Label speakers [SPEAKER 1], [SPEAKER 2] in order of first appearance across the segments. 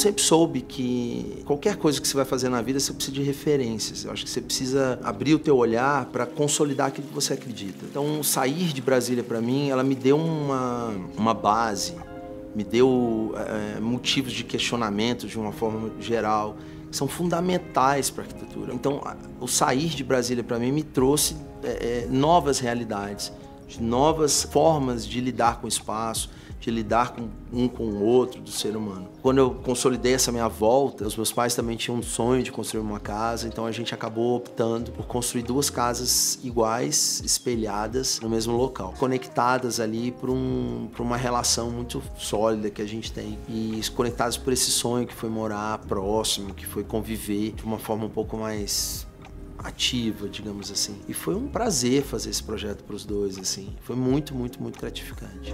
[SPEAKER 1] sempre soube que qualquer coisa que você vai fazer na vida, você precisa de referências. Eu acho que você precisa abrir o teu olhar para consolidar aquilo que você acredita. Então, sair de Brasília, para mim, ela me deu uma base, me deu motivos de questionamento de uma forma geral, que são fundamentais para a arquitetura. Então, o sair de Brasília, para mim, me trouxe novas realidades, novas formas de lidar com o espaço, de lidar com o outro, do ser humano. Quando eu consolidei essa minha volta, os meus pais também tinham um sonho de construir uma casa, então a gente acabou optando por construir 2 casas iguais, espelhadas, no mesmo local, conectadas ali por uma relação muito sólida que a gente tem, e conectadas por esse sonho que foi morar próximo, que foi conviver de uma forma um pouco mais ativa, digamos assim. E foi um prazer fazer esse projeto para os dois, assim. Foi muito, muito, muito gratificante.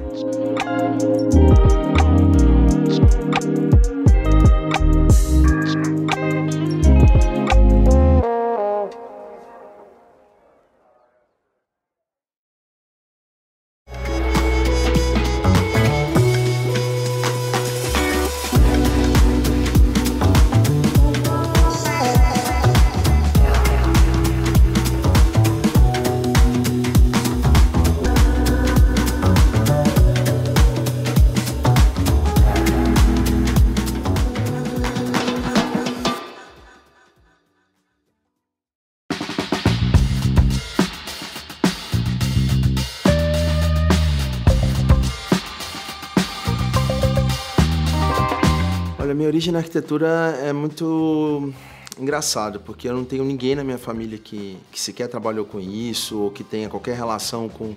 [SPEAKER 1] Olha, minha origem na arquitetura é muito engraçado, porque eu não tenho ninguém na minha família que sequer trabalhou com isso, ou que tenha qualquer relação com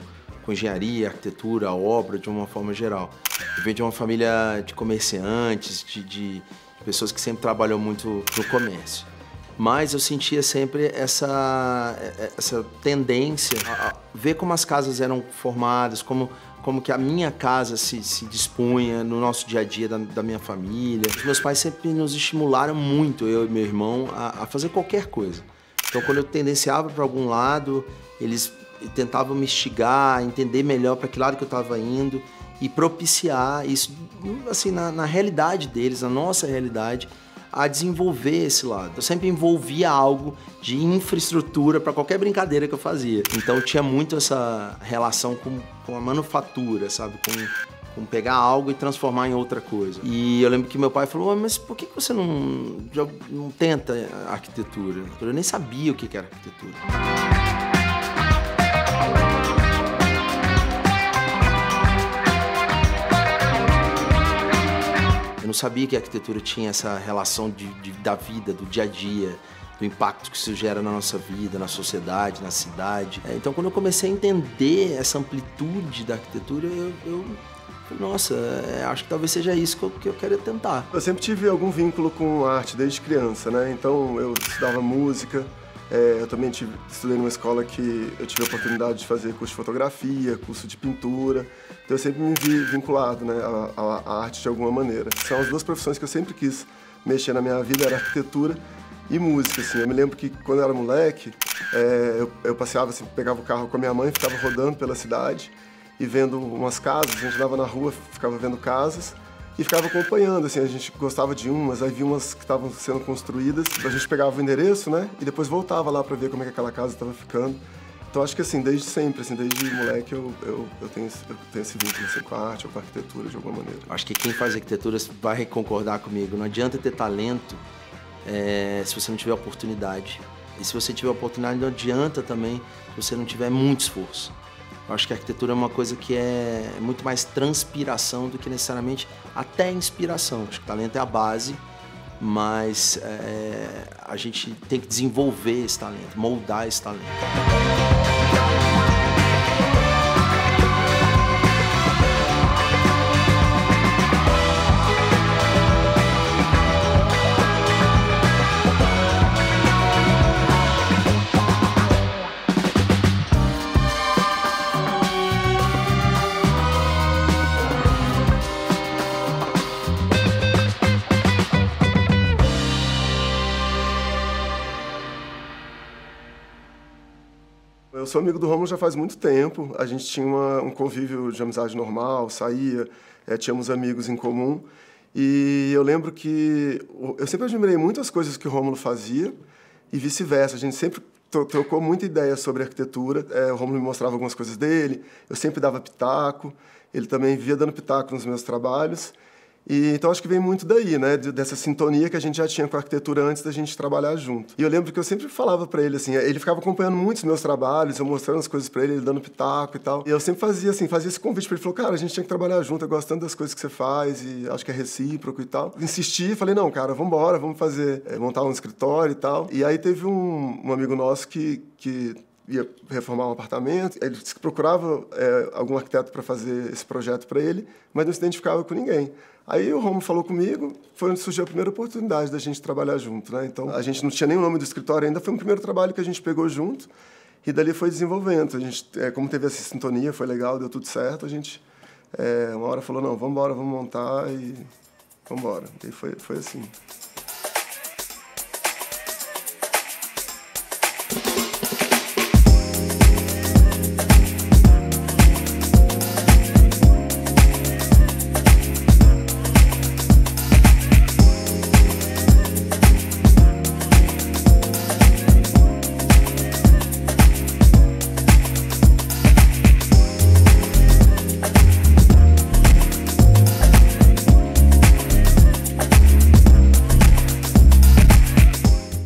[SPEAKER 1] engenharia, arquitetura, obra, de uma forma geral. Eu venho de uma família de comerciantes, de pessoas que sempre trabalham muito no comércio. Mas eu sentia sempre essa tendência a ver como as casas eram formadas, como que a minha casa se dispunha no nosso dia a dia da minha família. Os meus pais sempre nos estimularam muito, eu e meu irmão, a fazer qualquer coisa. Então, quando eu tendenciava para algum lado, eles tentavam me instigar, entender melhor para que lado que eu estava indo e propiciar isso, assim, na realidade deles, na nossa realidade, a desenvolver esse lado. Eu sempre envolvia algo de infraestrutura para qualquer brincadeira que eu fazia. Então tinha muito essa relação com a manufatura, sabe? Com pegar algo e transformar em outra coisa. E eu lembro que meu pai falou, mas por que você não tenta arquitetura? Eu nem sabia o que era arquitetura. Eu não sabia que a arquitetura tinha essa relação da vida, do dia a dia, do impacto que isso gera na nossa vida, na sociedade, na cidade. Então, quando eu comecei a entender essa amplitude da arquitetura, eu falei, nossa, acho que talvez seja isso que eu quero tentar.
[SPEAKER 2] Eu sempre tive algum vínculo com arte desde criança, né? Então, eu estudava música. Eu também estudei numa escola que eu tive a oportunidade de fazer curso de fotografia, curso de pintura. Então eu sempre me vi vinculado, né, à arte de alguma maneira. São as 2 profissões que eu sempre quis mexer na minha vida, era arquitetura e música. Assim. Eu me lembro que quando eu era moleque, eu passeava, assim, pegava o carro com a minha mãe, ficava rodando pela cidade e vendo umas casas. A gente andava na rua, ficava vendo casas e ficava acompanhando, assim, a gente gostava de umas, aí via umas que estavam sendo construídas, a gente pegava o endereço, né, e depois voltava lá para ver como é que aquela casa estava ficando. Então acho que assim, desde sempre, assim, desde moleque eu tenho esse vínculo assim, com a arte ou com a arquitetura de alguma maneira.
[SPEAKER 1] Acho que quem faz arquitetura vai concordar comigo, não adianta ter talento se você não tiver oportunidade. E se você tiver oportunidade, não adianta também se você não tiver muito esforço. Eu acho que a arquitetura é uma coisa que é muito mais transpiração do que necessariamente até inspiração. Acho que o talento é a base, mas a gente tem que desenvolver esse talento, moldar esse talento.
[SPEAKER 2] Eu sou amigo do Rômulo já faz muito tempo, a gente tinha um convívio de amizade normal, saía, tínhamos amigos em comum, E eu lembro que eu sempre admirei muito as coisas que o Rômulo fazia e vice-versa. A gente sempre trocou muita ideia sobre arquitetura. O Rômulo me mostrava algumas coisas dele, eu sempre dava pitaco, ele também via dando pitaco nos meus trabalhos. E, então, acho que vem muito daí, né? Dessa sintonia que a gente já tinha com a arquitetura antes da gente trabalhar junto. E eu lembro que eu sempre falava para ele, assim, ele ficava acompanhando muitos meus trabalhos, eu mostrando as coisas para ele, ele dando pitaco e tal. E eu sempre fazia, assim, esse convite para ele, falou, cara, a gente tinha que trabalhar junto, eu gosto tanto das coisas que você faz e acho que é recíproco e tal. Insisti, falei, não, cara, vambora, vamos fazer, montar um escritório e tal. E aí teve um amigo nosso que ia reformar um apartamento, ele disse que procurava algum arquiteto para fazer esse projeto para ele, mas não se identificava com ninguém. Aí o Romo falou comigo, foi onde surgiu a primeira oportunidade da gente trabalhar junto, né? Então, a gente não tinha nem o nome do escritório ainda, foi um primeiro trabalho que a gente pegou junto e dali foi desenvolvendo. A gente, como teve essa sintonia, foi legal, deu tudo certo, a gente uma hora falou, não, vamos embora, vamos montar e vamos embora. E foi assim.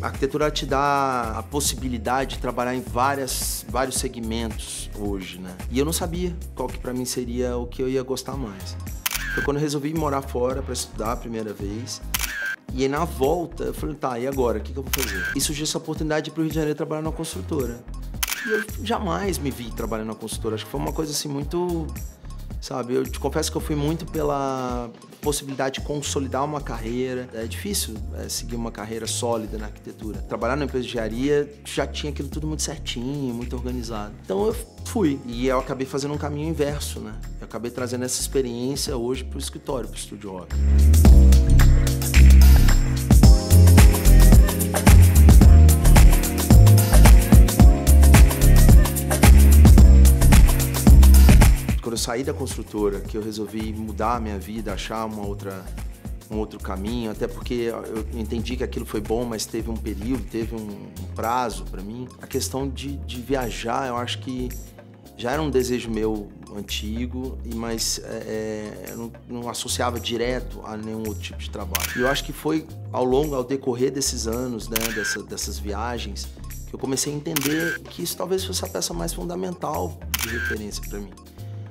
[SPEAKER 1] A arquitetura te dá a possibilidade de trabalhar em vários segmentos hoje, né? E eu não sabia qual que pra mim seria o que eu ia gostar mais. Foi quando eu resolvi morar fora para estudar a primeira vez. E aí na volta eu falei, tá, e agora? O que eu vou fazer? E surgiu essa oportunidade de ir pro Rio de Janeiro trabalhar numa construtora. E eu jamais me vi trabalhando na construtora. Acho que foi uma coisa assim muito... Sabe, eu te confesso que eu fui muito pela possibilidade de consolidar uma carreira. É difícil seguir uma carreira sólida na arquitetura. Trabalhar numa empresa de engenharia já tinha aquilo tudo muito certinho, muito organizado. Então eu fui e eu acabei fazendo um caminho inverso, né? Eu acabei trazendo essa experiência hoje pro escritório, pro Estúdio Rock. Quando eu saí da construtora, que eu resolvi mudar a minha vida, achar um outro caminho, até porque eu entendi que aquilo foi bom, mas teve um período, teve um prazo para mim. A questão de viajar, eu acho que já era um desejo meu antigo, mas eu não associava direto a nenhum outro tipo de trabalho. E eu acho que foi ao decorrer desses anos, né, dessas viagens, que eu comecei a entender que isso talvez fosse a peça mais fundamental de referência para mim.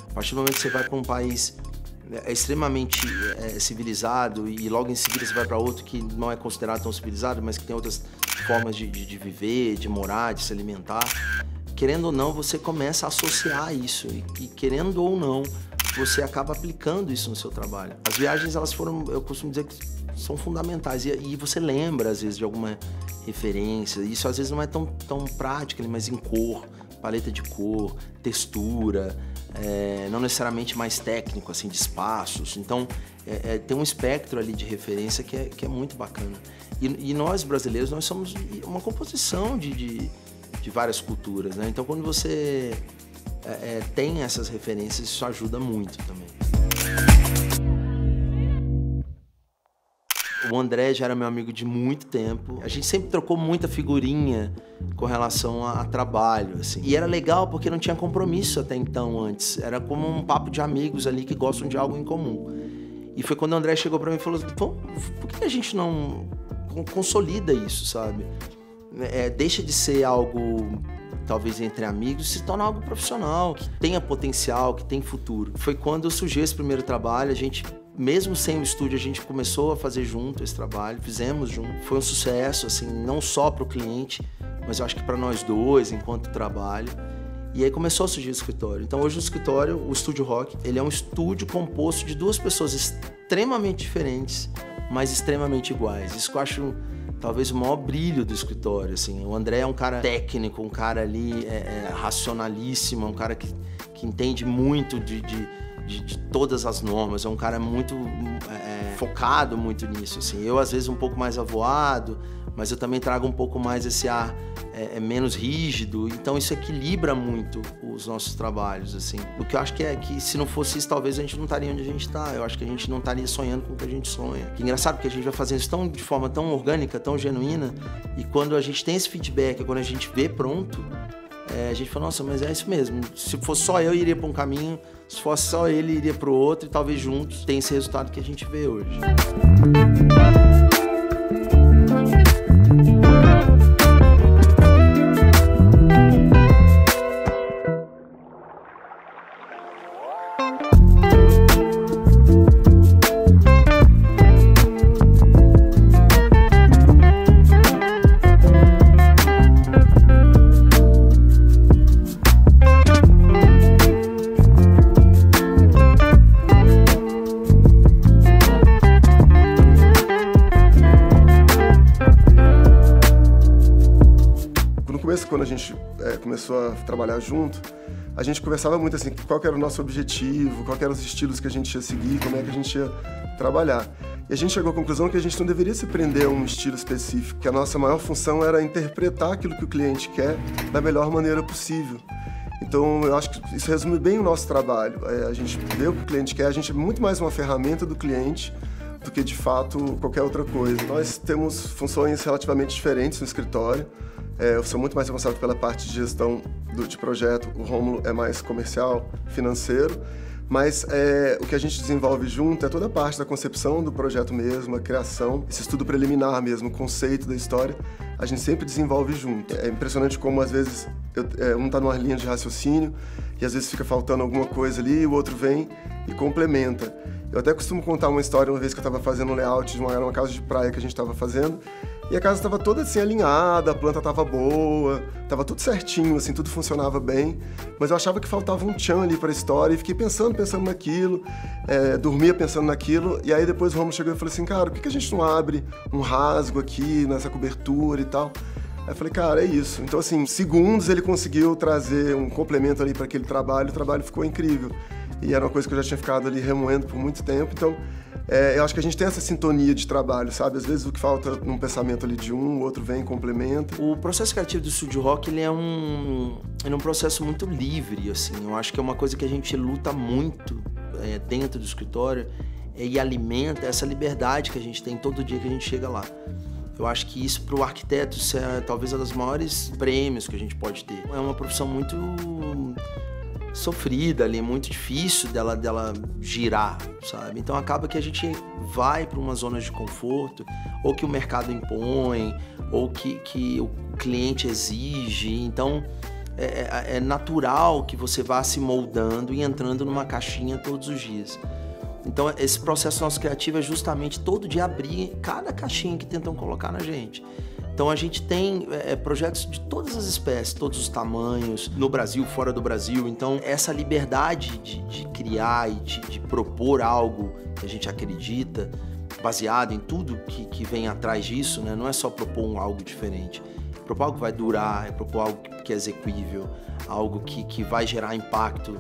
[SPEAKER 1] A partir do momento que você vai para um país extremamente civilizado e logo em seguida você vai para outro que não é considerado tão civilizado, mas que tem outras formas de viver, de morar, de se alimentar, querendo ou não, você começa a associar isso e querendo ou não, você acaba aplicando isso no seu trabalho. As viagens, elas foram, eu costumo dizer que são fundamentais e você lembra, às vezes, de alguma referência. Isso, às vezes, não é tão prático, mas em cor, paleta de cor, textura, não necessariamente mais técnico, assim, de espaços. Então, tem um espectro ali de referência que é muito bacana. E nós, brasileiros, nós somos uma composição de várias culturas, né? Então, quando você tem essas referências, isso ajuda muito também. O André já era meu amigo de muito tempo. A gente sempre trocou muita figurinha com relação a trabalho, assim. E era legal porque não tinha compromisso até então, antes. Era como um papo de amigos ali que gostam de algo em comum. E foi quando o André chegou pra mim e falou, por que a gente não consolida isso, sabe? Deixa de ser algo, talvez entre amigos, se torna algo profissional, que tenha potencial, que tem futuro. Foi quando surgiu esse primeiro trabalho, a gente... Mesmo sem o estúdio, a gente começou a fazer junto esse trabalho, fizemos junto. Foi um sucesso, assim, não só para o cliente, mas eu acho que para nós dois, enquanto trabalho. E aí começou a surgir o escritório. Então hoje o escritório, o Estúdio Rock, ele é um estúdio composto de duas pessoas extremamente diferentes, mas extremamente iguais. Isso que eu acho talvez o maior brilho do escritório, assim. O André é um cara técnico, um cara ali racionalíssimo, um cara que entende muito de todas as normas, é um cara muito focado muito nisso, assim. Eu, às vezes, um pouco mais avoado, mas eu também trago um pouco mais esse ar é menos rígido, então isso equilibra muito os nossos trabalhos, assim. O que eu acho que é que se não fosse isso, talvez a gente não estaria onde a gente está. Eu acho que a gente não estaria sonhando com o que a gente sonha. Que engraçado, porque a gente vai fazendo isso de forma tão orgânica, tão genuína, e quando a gente tem esse feedback, quando a gente vê pronto, a gente fala, nossa, mas é isso mesmo. Se fosse só eu, iria para um caminho, se fosse só ele, iria para o outro, e talvez juntos tenha esse resultado que a gente vê hoje.
[SPEAKER 2] Quando a gente começou a trabalhar junto, a gente conversava muito assim, qual que era o nosso objetivo, qual que eram os estilos que a gente ia seguir, como é que a gente ia trabalhar. E a gente chegou à conclusão que a gente não deveria se prender a um estilo específico, que a nossa maior função era interpretar aquilo que o cliente quer da melhor maneira possível. Então, eu acho que isso resume bem o nosso trabalho. A gente vê o que o cliente quer, a gente é muito mais uma ferramenta do cliente do que, de fato, qualquer outra coisa. Nós temos funções relativamente diferentes no escritório. Eu sou muito mais responsável pela parte de gestão de projeto, o Rômulo é mais comercial, financeiro, mas o que a gente desenvolve junto é toda a parte da concepção do projeto mesmo, a criação, esse estudo preliminar mesmo, o conceito da história, a gente sempre desenvolve junto. É impressionante como às vezes um está numa linha de raciocínio e às vezes fica faltando alguma coisa ali e o outro vem e complementa. Eu até costumo contar uma história uma vez que eu estava fazendo um layout de uma casa de praia que a gente estava fazendo. E a casa estava toda assim alinhada, a planta estava boa, estava tudo certinho, assim, tudo funcionava bem. Mas eu achava que faltava um tchan ali para a história e fiquei pensando naquilo, dormia pensando naquilo. E aí depois o Romulo chegou e falou assim, cara, por que a gente não abre um rasgo aqui nessa cobertura e tal? Aí eu falei, cara, é isso. Então, assim, segundos ele conseguiu trazer um complemento ali para aquele trabalho, o trabalho ficou incrível. E era uma coisa que eu já tinha ficado ali remoendo por muito tempo, então eu acho que a gente tem essa sintonia de trabalho, sabe? Às vezes o que falta num pensamento ali de um, o outro vem e complementa.
[SPEAKER 1] O processo criativo do Estúdio Rock, ele é um processo muito livre, assim. Eu acho que é uma coisa que a gente luta muito dentro do escritório e alimenta essa liberdade que a gente tem todo dia que a gente chega lá. Eu acho que isso para o arquiteto é talvez um dos maiores prêmios que a gente pode ter. É uma profissão muito sofrida ali, muito difícil dela girar, sabe? Então acaba que a gente vai para uma zona de conforto, ou que o mercado impõe, ou que o cliente exige. Então é natural que você vá se moldando e entrando numa caixinha todos os dias. Então esse processo nosso criativo é justamente todo dia abrir cada caixinha que tentam colocar na gente. Então a gente tem projetos de todas as espécies, todos os tamanhos, no Brasil, fora do Brasil. Então essa liberdade de criar e de propor algo que a gente acredita, baseado em tudo que vem atrás disso, né? Não é só propor algo diferente. Propor algo que vai durar, propor algo que é execuível, algo que vai gerar impacto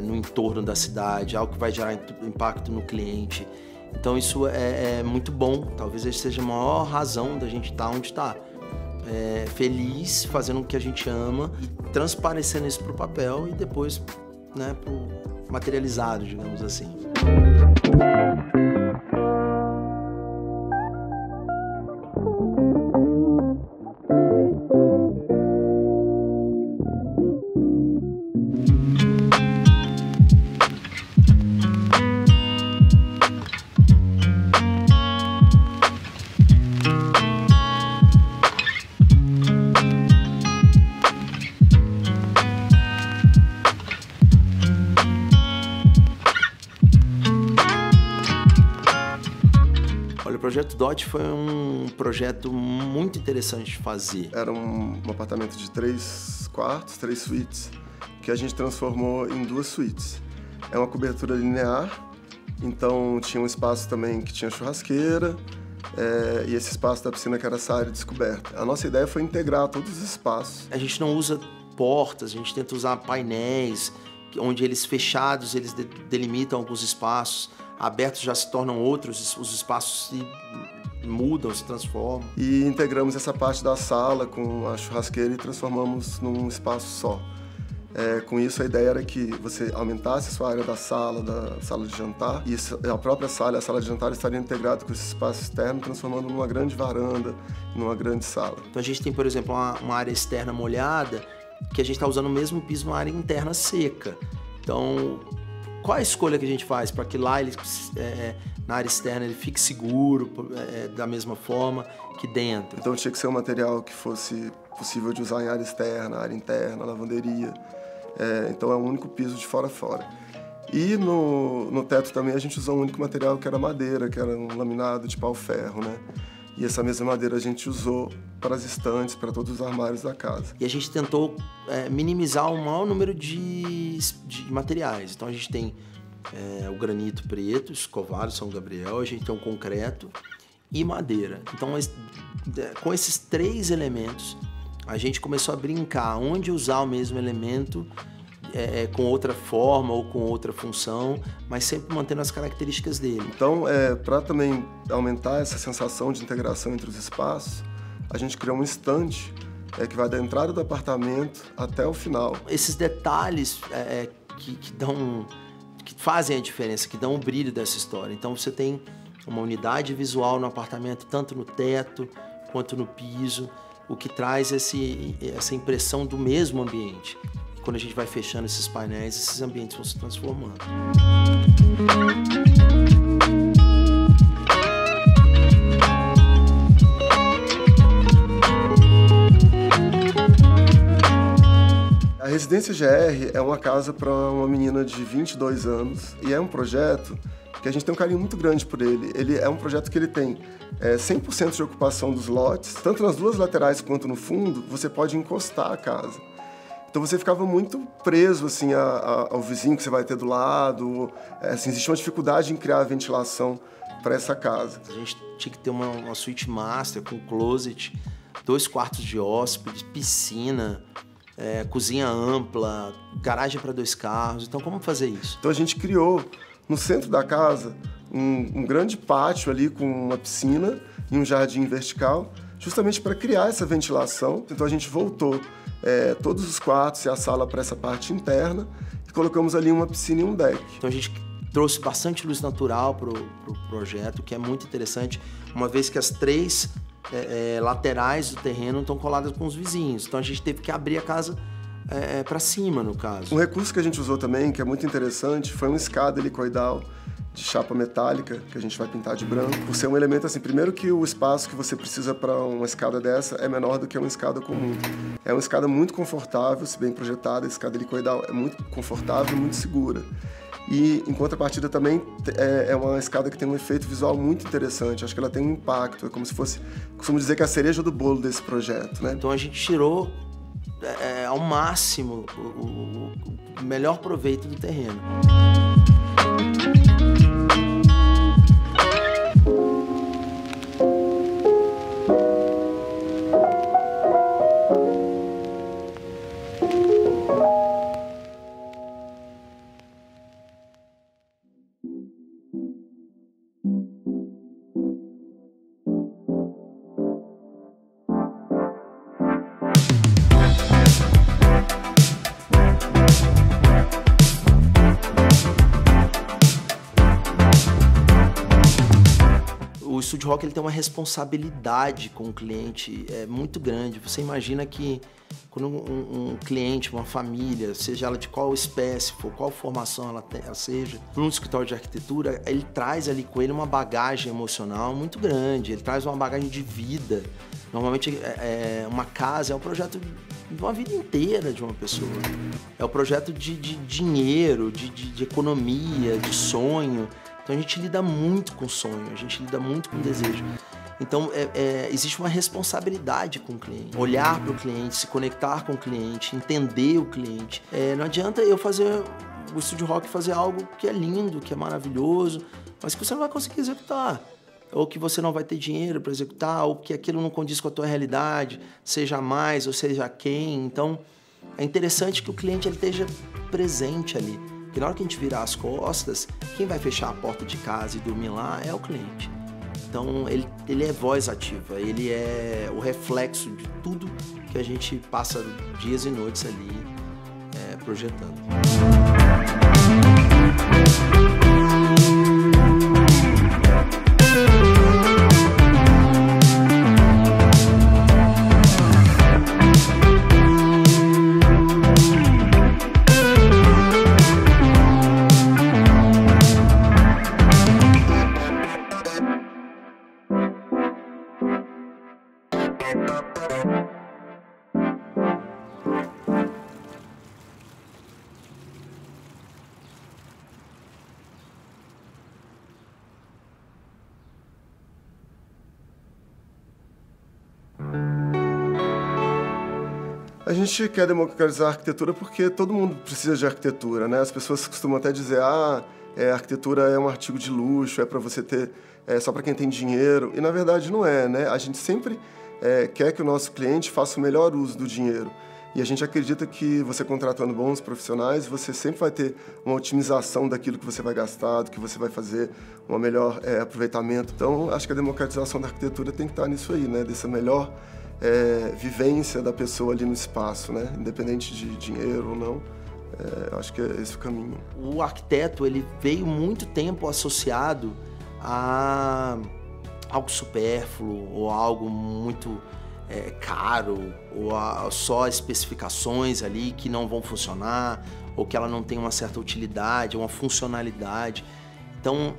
[SPEAKER 1] no entorno da cidade, algo que vai gerar impacto no cliente. Então isso é muito bom, talvez essa seja a maior razão da gente estar onde está. Feliz, fazendo o que a gente ama e transparecendo isso para o papel e depois, né, para o materializado, digamos assim. O projeto DOT foi um projeto muito interessante de fazer.
[SPEAKER 2] Era um apartamento de 3 quartos, 3 suítes, que a gente transformou em 2 suítes. É uma cobertura linear, então tinha um espaço também que tinha churrasqueira, e esse espaço da piscina que era essa área descoberta. A nossa ideia foi integrar todos os espaços.
[SPEAKER 1] A gente não usa portas, a gente tenta usar painéis, onde eles fechados, eles delimitam alguns espaços, abertos já se tornam outros, os espaços se mudam, se transformam.
[SPEAKER 2] E integramos essa parte da sala com a churrasqueira e transformamos num espaço só. Com isso, a ideia era que você aumentasse a sua área da sala de jantar, e a própria sala, a sala de jantar, estaria integrada com esse espaço externo, transformando numa grande varanda, numa grande sala.
[SPEAKER 1] Então a gente tem, por exemplo, uma área externa molhada, que a gente está usando o mesmo piso numa área interna seca. Então, qual a escolha que a gente faz para que lá, na área externa, ele fique seguro da mesma forma que dentro?
[SPEAKER 2] Então tinha que ser um material que fosse possível de usar em área externa, área interna, lavanderia. Então é um único piso de fora a fora. E no teto também a gente usou um único material que era madeira, que era um laminado de pau-ferro, né? E essa mesma madeira a gente usou para as estantes, para todos os armários da casa.
[SPEAKER 1] E a gente tentou minimizar o maior número de materiais. Então a gente tem o granito preto, escovado, São Gabriel, a gente tem o concreto e madeira. Então com esses 3 elementos, a gente começou a brincar onde usar o mesmo elemento com outra forma ou com outra função, mas sempre mantendo as características dele.
[SPEAKER 2] Então, para também aumentar essa sensação de integração entre os espaços, a gente criou um estante que vai da entrada do apartamento até o final.
[SPEAKER 1] Esses detalhes que fazem a diferença, que dão o brilho dessa história. Então você tem uma unidade visual no apartamento, tanto no teto quanto no piso, o que traz essa impressão do mesmo ambiente. E quando a gente vai fechando esses painéis, esses ambientes vão se transformando.
[SPEAKER 2] A Residência GR é uma casa para uma menina de 22 anos e é um projeto que a gente tem um carinho muito grande por ele. Ele é um projeto que ele tem 100% de ocupação dos lotes, tanto nas 2 laterais quanto no fundo, você pode encostar a casa. Então você ficava muito preso assim, ao vizinho que você vai ter do lado. Assim, existia uma dificuldade em criar a ventilação para essa casa.
[SPEAKER 1] A gente tinha que ter uma suíte master com closet, 2 quartos de hóspede, piscina, cozinha ampla, garagem para 2 carros. Então como fazer isso?
[SPEAKER 2] Então a gente criou no centro da casa um grande pátio ali com uma piscina e um jardim vertical, justamente para criar essa ventilação. Então a gente voltou todos os quartos e a sala para essa parte interna e colocamos ali uma piscina e um deck.
[SPEAKER 1] Então a gente trouxe bastante luz natural para o projeto, que é muito interessante, uma vez que as 3 laterais do terreno estão coladas com os vizinhos. Então a gente teve que abrir a casa para cima, no caso.
[SPEAKER 2] Um recurso que a gente usou também, que é muito interessante, foi uma escada helicoidal de chapa metálica, que a gente vai pintar de branco. Por ser um elemento assim, primeiro que o espaço que você precisa para uma escada dessa é menor do que uma escada comum. É uma escada muito confortável, se bem projetada, a escada helicoidal é muito confortável e muito segura. E, em contrapartida, também é uma escada que tem um efeito visual muito interessante. Acho que ela tem um impacto, é como se fosse, costumo dizer que é a cereja do bolo desse projeto, né?
[SPEAKER 1] Então a gente tirou ao máximo o melhor proveito do terreno. O Estúdio Rock ele tem uma responsabilidade com o cliente muito grande. Você imagina que quando um cliente, uma família, seja ela de qual espécie for, qual formação ela seja, para um escritório de arquitetura, ele traz ali com ele uma bagagem emocional muito grande, ele traz uma bagagem de vida. Normalmente uma casa é um projeto de uma vida inteira de uma pessoa. É o projeto de dinheiro, de economia, de sonho. Então a gente lida muito com sonho, a gente lida muito com desejo. Então existe uma responsabilidade com o cliente. Olhar para o cliente, se conectar com o cliente, entender o cliente. Não adianta eu fazer o Estúdio Rock fazer algo que é lindo, que é maravilhoso, mas que você não vai conseguir executar. Ou que você não vai ter dinheiro para executar, ou que aquilo não condiz com a tua realidade, seja mais ou seja quem. Então é interessante que o cliente ele esteja presente ali. Porque na hora que a gente virar as costas, quem vai fechar a porta de casa e dormir lá é o cliente. Então ele é voz ativa, ele é o reflexo de tudo que a gente passa dias e noites ali projetando.
[SPEAKER 2] A gente quer democratizar a arquitetura porque todo mundo precisa de arquitetura, né? As pessoas costumam até dizer, a arquitetura é um artigo de luxo, é para você ter, só para quem tem dinheiro. E na verdade não é, né? A gente sempre quer que o nosso cliente faça o melhor uso do dinheiro. E a gente acredita que você contratando bons profissionais, você sempre vai ter uma otimização daquilo que você vai gastar, do que você vai fazer, um melhor aproveitamento. Então, acho que a democratização da arquitetura tem que estar nisso aí, né? Dessa melhor vivência da pessoa ali no espaço, né? Independente de dinheiro ou não. Acho que é esse o caminho.
[SPEAKER 1] O arquiteto, ele veio muito tempo associado a algo supérfluo ou algo muito caro, ou só especificações ali que não vão funcionar, ou que ela não tem uma certa utilidade, uma funcionalidade. Então,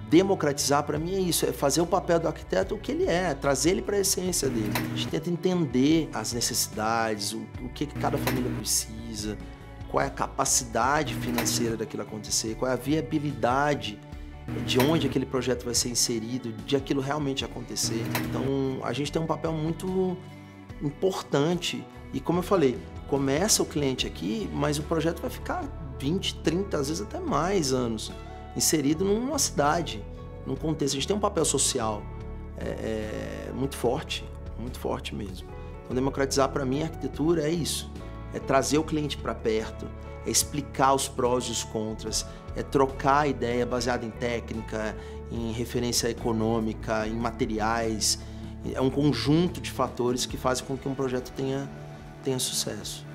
[SPEAKER 1] democratizar para mim é isso, é fazer o papel do arquiteto o que ele é, trazer ele para a essência dele. A gente tenta entender as necessidades, o que cada família precisa, qual é a capacidade financeira daquilo acontecer, qual é a viabilidade de onde aquele projeto vai ser inserido, de aquilo realmente acontecer. Então, a gente tem um papel muito importante e, como eu falei, começa o cliente aqui, mas o projeto vai ficar 20, 30, às vezes até mais anos inserido numa cidade, num contexto. A gente tem um papel social muito forte mesmo. Então, democratizar para mim a arquitetura é isso, é trazer o cliente para perto, é explicar os prós e os contras, é trocar ideia baseada em técnica, em referência econômica, em materiais. É um conjunto de fatores que fazem com que um projeto tenha sucesso.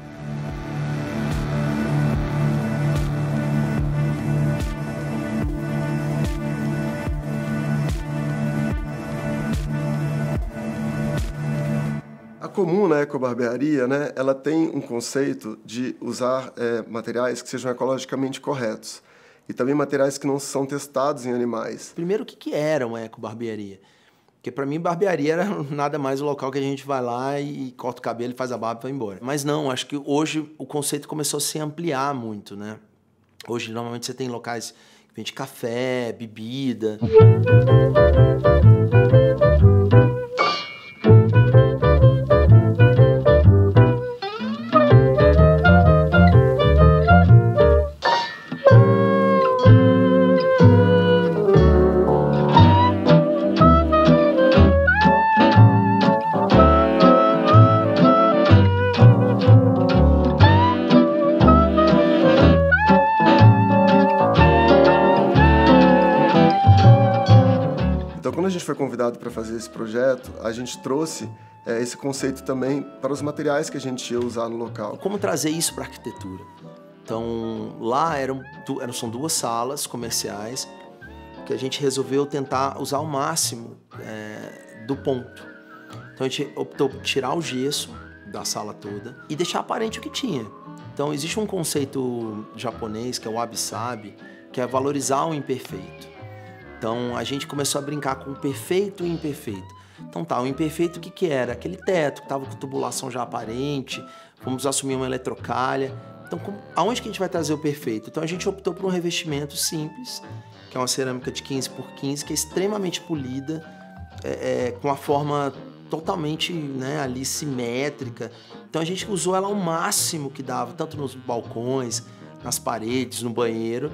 [SPEAKER 2] A Comuna Ecobarbearia, né, ela tem um conceito de usar materiais que sejam ecologicamente corretos e também materiais que não são testados em animais.
[SPEAKER 1] Primeiro, o que era uma ecobarbearia? Porque para mim, barbearia era nada mais o local que a gente vai lá e corta o cabelo, faz a barba e vai embora. Mas não, acho que hoje o conceito começou a se ampliar muito, né? Hoje, normalmente, você tem locais que vende café, bebida.
[SPEAKER 2] Quando a gente foi convidado para fazer esse projeto, a gente trouxe esse conceito também para os materiais que a gente ia usar no local.
[SPEAKER 1] Como trazer isso para a arquitetura? Então, lá são 2 salas comerciais que a gente resolveu tentar usar o máximo do ponto. Então, a gente optou por tirar o gesso da sala toda e deixar aparente o que tinha. Então, existe um conceito japonês, que é o wabi-sabi, que é valorizar o imperfeito. Então, a gente começou a brincar com o perfeito e o imperfeito. Então, o imperfeito o que era? Aquele teto que estava com tubulação já aparente, vamos assumir uma eletrocalha. Então, aonde que a gente vai trazer o perfeito? Então, a gente optou por um revestimento simples, que é uma cerâmica de 15 por 15, que é extremamente polida, com a forma totalmente, né, ali simétrica. Então, a gente usou ela ao máximo que dava, tanto nos balcões, nas paredes, no banheiro,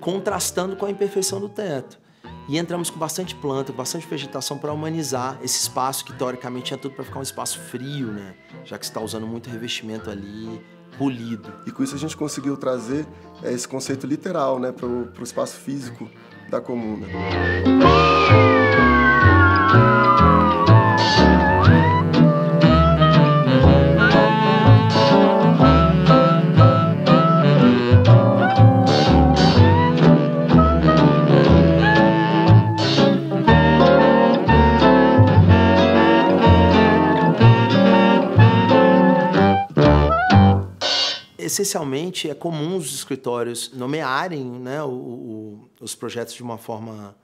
[SPEAKER 1] contrastando com a imperfeição do teto. E entramos com bastante planta, com bastante vegetação para humanizar esse espaço que teoricamente tinha tudo para ficar um espaço frio, né? Já que você está usando muito revestimento ali, polido.
[SPEAKER 2] E com isso a gente conseguiu trazer esse conceito literal, né, para o espaço físico da comuna.
[SPEAKER 1] Essencialmente, é comum os escritórios nomearem, né, os projetos de uma forma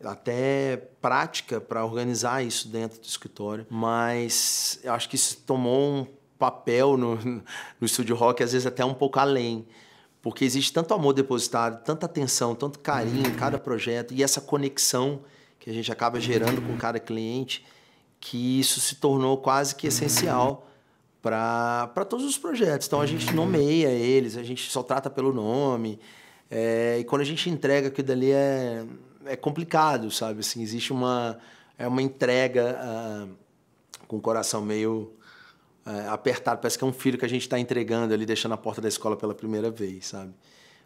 [SPEAKER 1] até prática para organizar isso dentro do escritório, mas eu acho que isso tomou um papel no estúdio rock, às vezes até um pouco além, porque existe tanto amor depositado, tanta atenção, tanto carinho em cada projeto e essa conexão que a gente acaba gerando com cada cliente, que isso se tornou quase que essencial para todos os projetos. Então, a gente nomeia eles, a gente só trata pelo nome, e quando a gente entrega aquilo dali é complicado, sabe? Assim, existe uma entrega com o coração meio apertado, parece que é um filho que a gente está entregando ali, deixando a porta da escola pela primeira vez, sabe?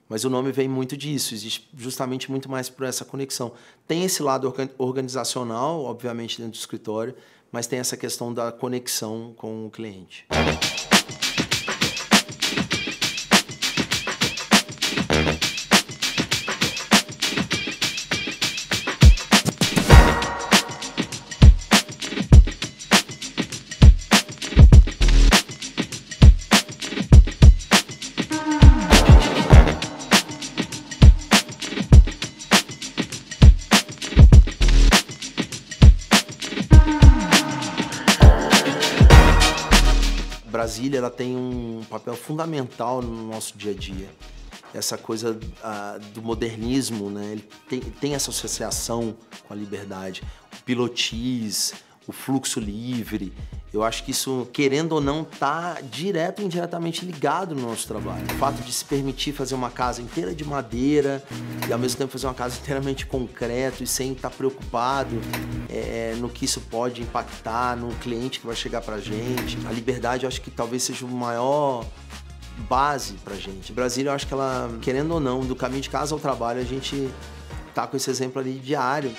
[SPEAKER 1] Mas o nome vem muito disso, existe justamente muito mais por essa conexão. Tem esse lado organizacional, obviamente, dentro do escritório, mas tem essa questão da conexão com o cliente. Brasília, ela tem um papel fundamental no nosso dia a dia. Essa coisa do modernismo, né? Ele tem essa associação com a liberdade. O pilotis, o fluxo livre. Eu acho que isso, querendo ou não, está direto e indiretamente ligado no nosso trabalho. O fato de se permitir fazer uma casa inteira de madeira e, ao mesmo tempo, fazer uma casa inteiramente de concreto e sem estar preocupado no que isso pode impactar no cliente que vai chegar pra gente. A liberdade, eu acho que talvez seja o maior base pra gente. Brasília, eu acho que ela, querendo ou não, do caminho de casa ao trabalho, a gente tá com esse exemplo ali diário.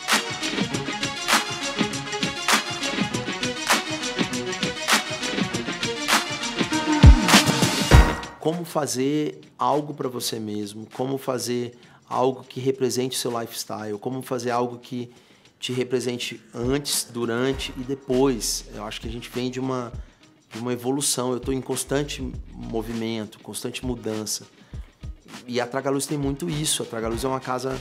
[SPEAKER 1] Como fazer algo para você mesmo, como fazer algo que represente o seu lifestyle, como fazer algo que te represente antes, durante e depois. Eu acho que a gente vem de uma evolução, eu estou em constante movimento, constante mudança. E a Tragaluz tem muito isso, a Tragaluz é uma casa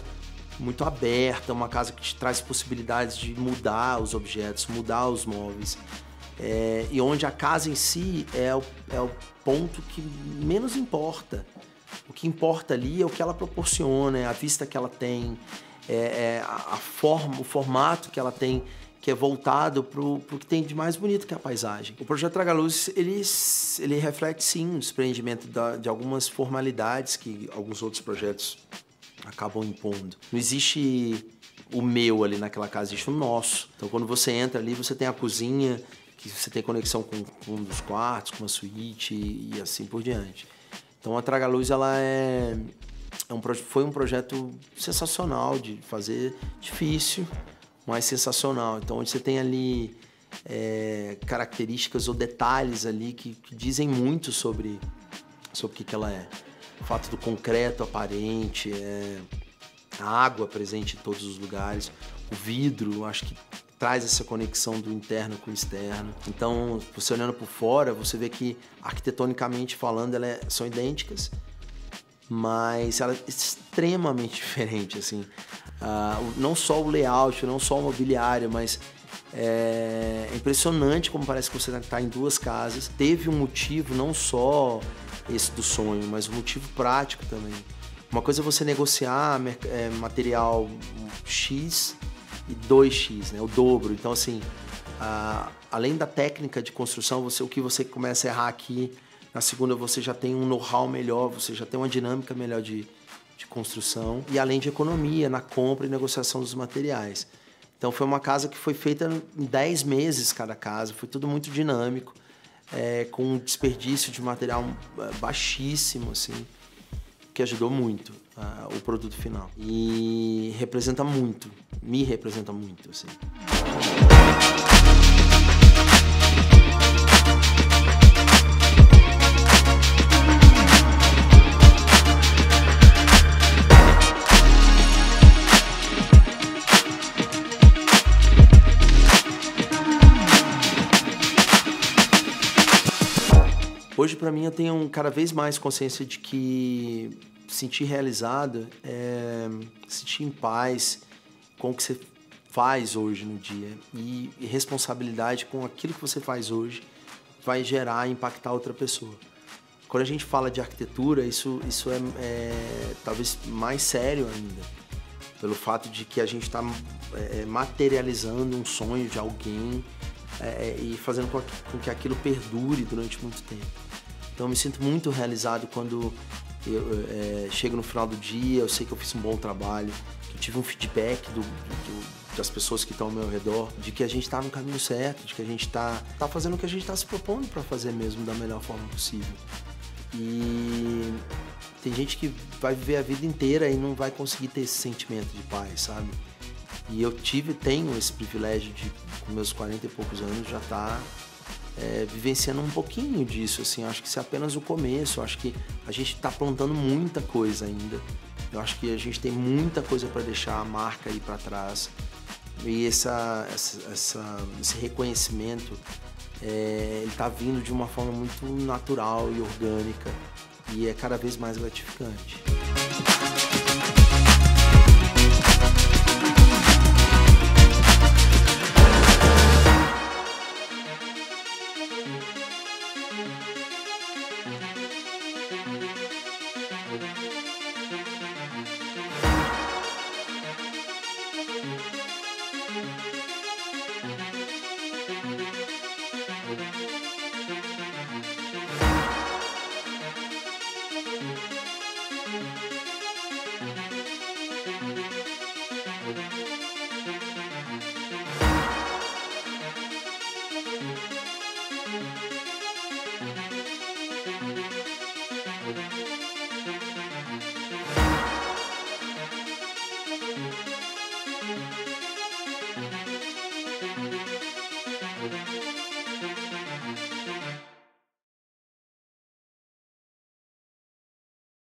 [SPEAKER 1] muito aberta, uma casa que te traz possibilidades de mudar os objetos, mudar os móveis. E onde a casa em si é o ponto que menos importa. O que importa ali é o que ela proporciona, é a vista que ela tem, a forma, o formato que ela tem, que é voltado para o que tem de mais bonito que é a paisagem. O projeto Tragaluz, ele reflete sim o desprendimento de algumas formalidades que alguns outros projetos acabam impondo. Não existe o meu ali naquela casa, existe o nosso. Então quando você entra ali, você tem a cozinha, que você tem conexão com um dos quartos, com uma suíte e assim por diante. Então a Tragaluz, ela foi um projeto sensacional de fazer, difícil, mas sensacional. Então onde você tem ali características ou detalhes ali que dizem muito sobre o que ela é. O fato do concreto aparente, a água presente em todos os lugares, o vidro, eu acho que traz essa conexão do interno com o externo. Então, você olhando por fora, você vê que, arquitetonicamente falando, elas são idênticas, mas ela é extremamente diferente, assim. Não só o layout, não só o mobiliário, mas é impressionante como parece que você está em duas casas. Teve um motivo, não só esse do sonho, mas um motivo prático também. Uma coisa é você negociar material X e 2x, né? O dobro. Então, assim, além da técnica de construção, o que você começa a errar aqui, na segunda você já tem um know-how melhor, você já tem uma dinâmica melhor de construção, e além de economia na compra e negociação dos materiais. Então, foi uma casa que foi feita em 10 meses cada casa, foi tudo muito dinâmico, com um desperdício de material baixíssimo, assim. que ajudou muito o produto final. E representa muito, me representa muito, assim. Hoje, para mim, eu tenho cada vez mais consciência de que sentir realizado é sentir em paz com o que você faz hoje no dia. E responsabilidade com aquilo que você faz hoje vai gerar e impactar outra pessoa. Quando a gente fala de arquitetura, isso é talvez mais sério ainda. Pelo fato de que a gente está materializando um sonho de alguém e fazendo com que aquilo perdure durante muito tempo. Então eu me sinto muito realizado quando eu chego no final do dia, eu sei que eu fiz um bom trabalho, que eu tive um feedback das pessoas que estão ao meu redor, de que a gente está no caminho certo, de que a gente está fazendo o que a gente está se propondo para fazer mesmo da melhor forma possível. E tem gente que vai viver a vida inteira e não vai conseguir ter esse sentimento de paz, sabe? E eu tenho esse privilégio de, com meus 40 e poucos anos, já estar vivenciando um pouquinho disso, assim. Eu acho que isso é apenas o começo. Eu acho que a gente está plantando muita coisa ainda. Eu acho que a gente tem muita coisa para deixar a marca aí para trás. E esse reconhecimento, ele está vindo de uma forma muito natural e orgânica. E é cada vez mais gratificante.